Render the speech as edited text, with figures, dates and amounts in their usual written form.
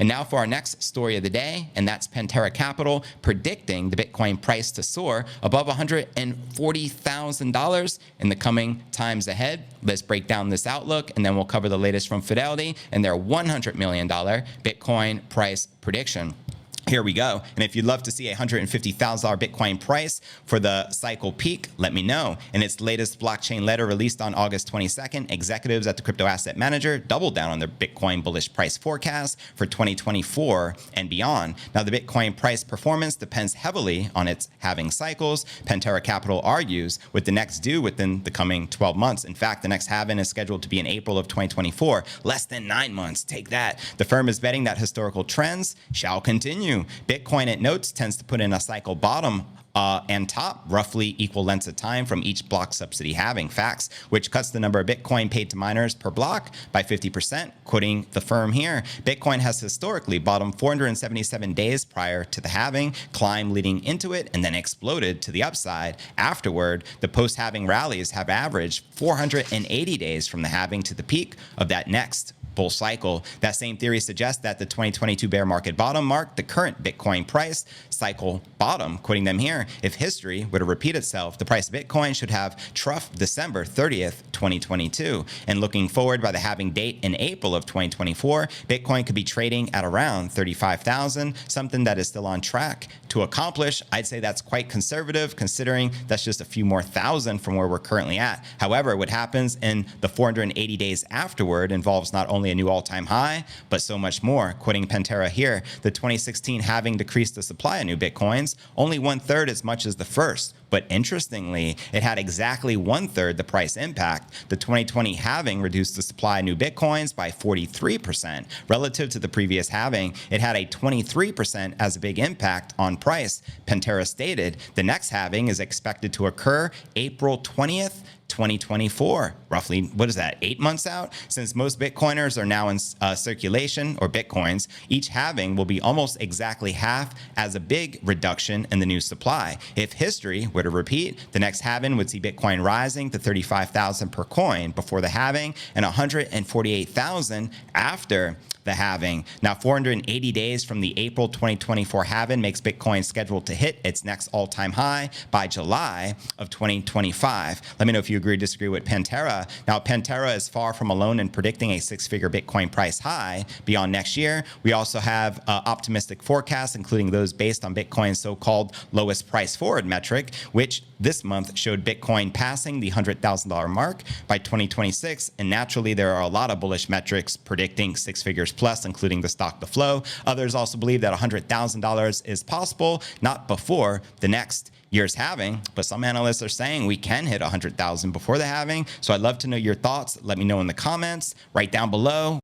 And now for our next story of the day, and that's Pantera Capital predicting the Bitcoin price to soar above $140,000 in the coming times ahead. Let's break down this outlook, and then we'll cover the latest from Fidelity and their $100 million Bitcoin price prediction. Here we go. And if you'd love to see a $150,000 Bitcoin price for the cycle peak, let me know. In its latest blockchain letter released on August 22nd, executives at the crypto asset manager doubled down on their Bitcoin bullish price forecast for 2024 and beyond. Now, the Bitcoin price performance depends heavily on its halving cycles. Pantera Capital argues with the next due within the coming 12 months. In fact, the next halving is scheduled to be in April of 2024, less than 9 months. Take that. The firm is betting that historical trends shall continue. Bitcoin, it notes, tends to put in a cycle bottom and top, roughly equal lengths of time from each block subsidy halving. Facts, which cuts the number of Bitcoin paid to miners per block by 50%, quoting the firm here. Bitcoin has historically bottomed 477 days prior to the halving, climbed leading into it, and then exploded to the upside. Afterward, the post-halving rallies have averaged 480 days from the halving to the peak of that next bull cycle. That same theory suggests that the 2022 bear market bottom marked the current Bitcoin price cycle bottom. Quoting them here, if history were to repeat itself, the price of Bitcoin should have troughed December 30th, 2022. And looking forward by the halving date in April of 2024, Bitcoin could be trading at around 35,000, something that is still on track to accomplish. I'd say that's quite conservative, considering that's just a few more thousand from where we're currently at. However, what happens in the 480 days afterward involves not only a new all-time high, but so much more. Quoting Pantera here, the 2016 halving decreased the supply of new Bitcoins only 1/3 as much as the first. But interestingly, it had exactly 1/3 the price impact. The 2020 halving reduced the supply of new Bitcoins by 43%. Relative to the previous halving, it had a 23% as a big impact on price. Pantera stated, the next halving is expected to occur April 20th, 2024, roughly, what is that, 8 months out? Since most Bitcoiners are now in circulation, or Bitcoins, each halving will be almost exactly half as a big reduction in the new supply. If history were to repeat, the next halving would see Bitcoin rising to 35,000 per coin before the halving and 148,000 after the halving. Now, 480 days from the April 2024 halving makes Bitcoin scheduled to hit its next all-time high by July of 2025. Let me know if you agree or disagree with Pantera. Now, Pantera is far from alone in predicting a six-figure Bitcoin price high beyond next year. We also have optimistic forecasts, including those based on Bitcoin's so-called lowest price forward metric, which this month showed Bitcoin passing the $100,000 mark by 2026. And naturally, there are a lot of bullish metrics predicting six figures plus, including the stock to flow. Others also believe that $100,000 is possible, not before the next year's halving, but some analysts are saying we can hit 100,000 before the halving. So I'd love to know your thoughts. Let me know in the comments right down below.